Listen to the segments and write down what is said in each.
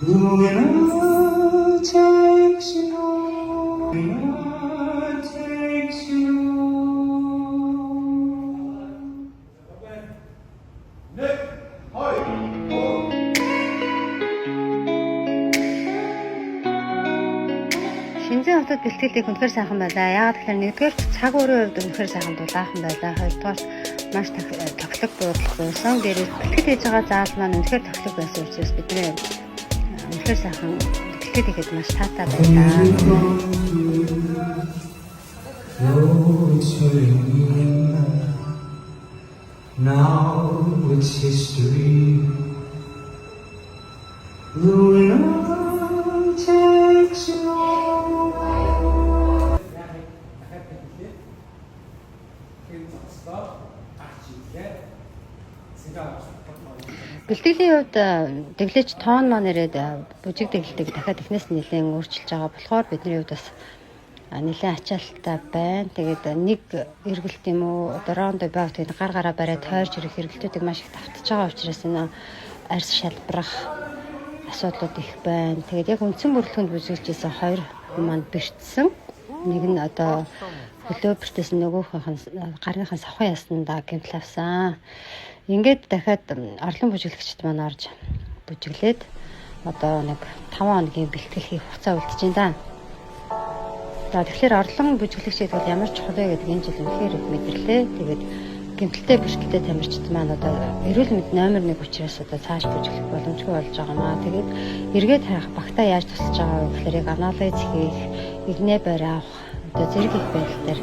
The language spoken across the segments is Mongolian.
Winner takes it all. Winner takes it Шинжэн хотод бэлтгэлийг үнэхээр сайхан байлаа. Яагаад гэхээр нэгдүгээр цаг өөрийн хувьд үнэхээр сайхан дулаахан байлаа. Хоёрдугаар маш тоглог буудлах байсан. Дээрээс бэлтгэл хийж байгаа заал маань үнэхээр тоглог байсан учраас бидний үнэхээр сайхан бэлтгэл хийхэд маш таатай байлаа. Now it's history. The winner takes it all. Бэлтгэлийн хувьд дэглэж тоон маань ирээд бүжиг дэглэлтийг дахиад эхнээс нь нэлээд өөрчилж байгаа болохоор бидний хувьд бас нэлээд ачаалттай байна. Тэгээд нэг эргэлт юм уу дрондо байвт гар гараа бариад тойрч ирэх эргэлтүүдийг маш их давтаж байгаа учраас энэ арьс шалбарах асуудлууд их байна. Тэгээд яг үндсэн бүрэлдэхүүнд бүжиглэжсэн хоёр маань бэртсэн. Нэг нь одоо хөлөө бэртсэн нөгөөхийнх нь гарныхаа савхан яснанда гэмтэл авсан. Ингээд дахиад орлон бүжиглэгчд маань орж бүжиглээд одоо нэг 5 хоногийн бэлтгэл хийх хугацаа үлдэж байна да. За тэгэхээр орлон бүжиглэгчид бол ямар чухал вэ гэдэг энэ жил үнэхээр их мэдэрлээ. Тэгээд гэмтэлтэй бэрхтээ тамирчид маань одоо эрүүл мэнд номер 1 учраас одоо цааш бүжиглэх боломжгүй болж байгаа маа. Тэгээд эргээд харах багтаа яаж тусалж байгаа вэ гэхээр яг анализ хийх, игнэ барь авах, одоо зэрэг их байдал дээр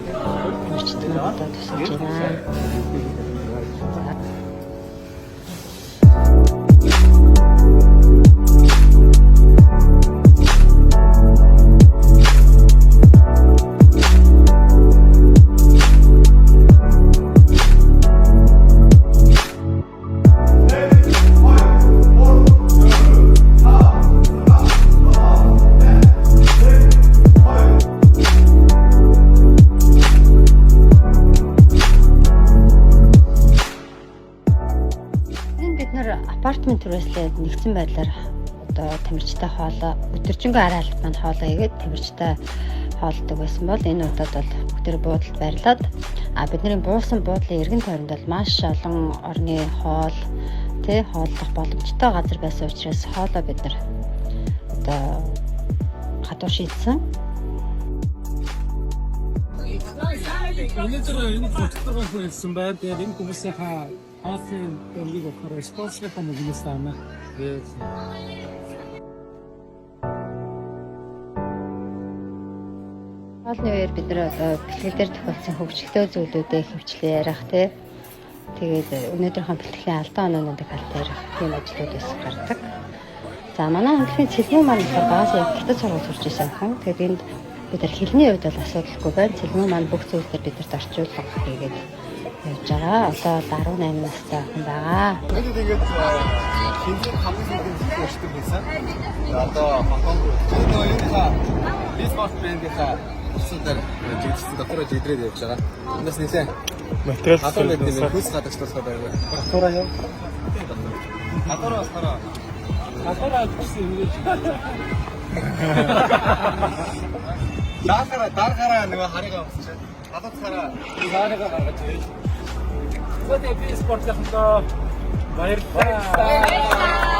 тамирчид маань одоо тусалж байна. Апартмент түрээслээд нэгдсэн байдлаар одоо тамирчтай хоолоо өдөржингөө арай алт маань хоолоо игээд тамирчтай хоолдог байсан бол энэ удаад бол бүгдээр буудалд байрлаад бидний буусан буудлын эргэн тойронд бол маш олон орны хоол хооллох боломжтой газар байсан учраас хоолоо бид нар одоо гадуур шийдсэн. Өнөөдөр энэ фотографи хийсэн байна. Тэгээд энэ хүмүүсийнхаа хаалын дөрвийг өгөхөөр спонсорын хүмүүст таана. Хоолны үеэр бид нар бэлтгэл дээр тохиолдсон хөгжөлтэй зүйлүүдээ хөвчлээ ярих тий. Тэгээд өнөөдрийнхөө бэлтгэлийн алдаа онооноодыг халт ярих тийм ажлуудаас гардаг. За манай хамтлагийн цэлмүү маань багаас яг хятад сургууль сурч ирсэн хүн. Тэгээд энд бид нар хэлний хувьд бол асуудалгүй байна. Цэлмүү маань бүх зүйлээр бидэрт орчуулга хийгээд явж байгаа. Одоо 18 настай хүн байгаа. Тэгээд шинжлэх хамгийн их өчтөр байсан. Одоо Хонконг энэ Бисмарт брэндийнхаа усуудаар жигдсэн дотороо жидрээд явж байгаа. Эндээс нэлээ материал хэлсэн хүс гадагшлуулах байгаа. Дотороо яа. Дотороо сараа. Дотороо гэсэн юм гэж. Дарахаараа нэг харигаа авчихсан. Гадагшаараа харигаа гаргаж ирээ. Өдөө би спортлохтой баярлалаа.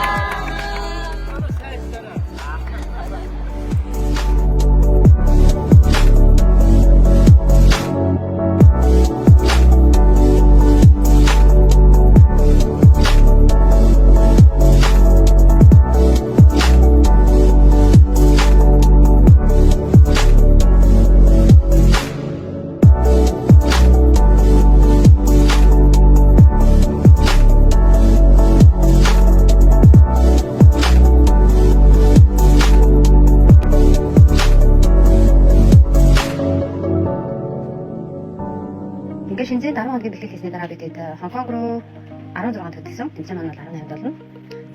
Шинжийн 10 хоногийн бэлтгэл хийсний дараа бид Хонконг руу 16 хоног төдсөн. Тэмцээн маань бол 18 болно.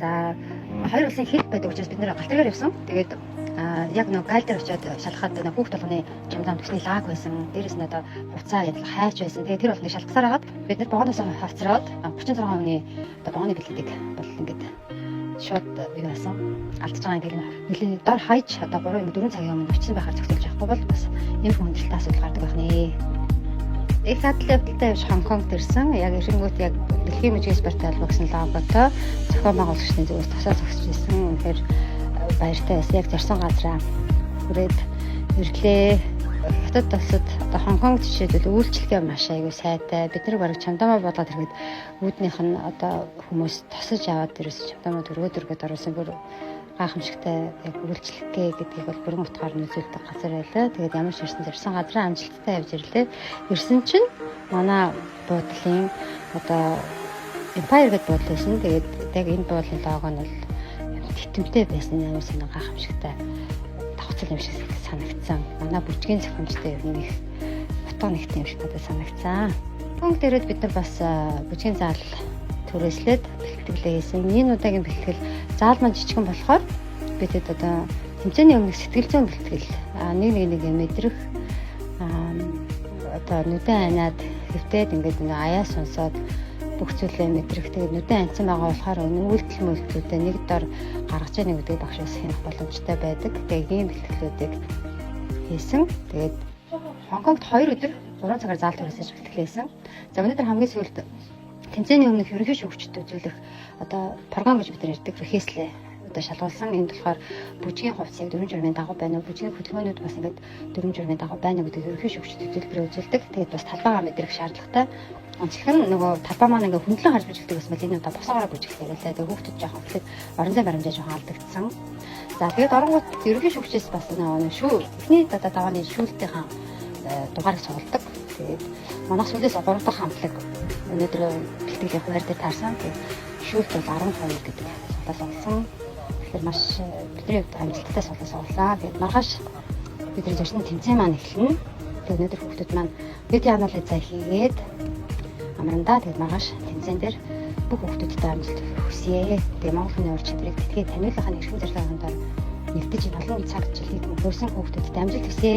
За хоёр улсын хэд байдаг учраас бид нэр галтаргаар явсан. Тэгээд яг нэг гайл дээр очиод шалгахад нэг хүүхд толгоны жамзаам төсний лаг байсан. Дээрээс нь одоо хуцаа ядлах хайч байсан. Тэгээд тэр болгоныг шалгасаар хагаад бид нар богоноос хавцраад 36 оны одоо богоны бэлтгэлийг бол ингээд шууд юу байсан алдаж байгаа гэдэг нь нэлийн дор хаяж одоо 3-4 цагийн өмнө очсон байхаар зохицуулж авахгүй бол бас ийм хүндрэлтэй асуудал гардаг байх нэ. Их атлеттай явж Хонконгт ирсэн. Яг ихэнгүүт яг дэлхийн мужийн спортын албаа гэсэн логотой зохион байгуулагчдын зүгээс тусаа зогсож ирсэн. Тэгэхээр баяртай байсан. Яг зарсан газараа хүрээд ирлээ. Хятад улсад одоо Хонконг жишээлбэл үйлчлэгээ маш аягүй сайтай. Бид нар бараг чамдамаа болоод ирэхэд үүднийх нь одоо хүмүүс тосож аваад ирсэн чамдамаа дөргөөд оруулсан бүр гайхамшигтай яг үйлчлэгээ гэдгийг бол бүрэн утгаар нөлөөлдөг газар байлаа. Тэгээд ямар ч ирсэн зарсан газраа амжилттай явж ирлээ. Ирсэн чинь манай буудлын одоо Empire гэдэг буудал байсан. Тэгээд яг энэ буудлын лого нь бол тэтэмтэй байсан амар сонир гайхамшигтай давхцал юм шиг санагдсан. Манай бүжгийн зохиомжтой ер нь их утга нэгтэй юм шиг надад санагдсан. Хонг дээрээ бид нар бас бүжгийн заал түрээслээд бэлтгэлээ хийсэн. Энэ удаагийн бэлтгэл заал маань жижигхан болохоор бидэд одоо тэмцээний өмнөх сэтгэл зүйн бэлтгэл нэг мэдрэх одоо нүдэн анаад хэвтээд ингээд аяа сонсоод бүх зүйлээ мэдрэх. Тэгээд нүдэн анцсан байгаа болохоор үйлдэл мөлтлүүдээ нэг дор гаргаж яах гэдэг багш ус хийх боломжтой байдаг. Тэгээд ийм бэлтгэлүүдийг хийсэн. Тэгээд Хонконгт 2 өдөр 3 цагаар заал түрээсэж бэлтгэлээсэн. За өнөөдөр хамгийн сүүлд тэмцээний өмнөх ерөнхий шүүгчд үзүүлэх одоо програм гэж бид нар ярьдаг рехеслээ одоо шалгуулсан. Энд болохоор бүжгийн хувьд яг 4 журмын дагуу байна уу, бүжгийн хөтөлбөөнүүд бас ингээд 4 журмын дагуу байна уу гэдэг ерөнхий шүүгчд үзүүлбэрээ үзүүлдэг. Тэгээд бас талбайгаа мэдрэх шаардлагатай. Онцлог нь нөгөө талбай маань ингээд хөндлөн харж бүжигдэг бас энэ удаа босоогоор бүжиглэх байлаа. Тэгээд хүүхдүүд жоохон ихлээр орон зай баримжаа жоохон алдагдсан. За тэгээд оронгууд ерөнхий шүүгчээс бас нөгөө шүү эхний одоо давааны шүүлтийн дугаарыг цугладаг. Тэгээд манайх сүүлээс 3 дахь хамтлаг өнөөдөр бэлтгэлийн хуваар дээр таарсан. Тэгээд шүүлт бол 12 гэдэг судал болсон. Тэгэхээр маш бидний хувьд амжилттай судал суулаа. Тэгээд маргааш бидний зорьсон тэмцээн маань эхэлнэ. Тэгээд өнөөдөр хүүхдүүд маань бид яанаалаа зай хийгээд амрандаа тэгээд маргааш тэмцээн дээр бүх хүүхдүүдтэй амжилт хүсье. Тэгээд Монголын ур чадварыг тэтгэж таниулахын эрхэм зорилгын дор нэгдэж олон цаг жилийн хөрсөн хүүхдүүдтэй амжилт хүсье.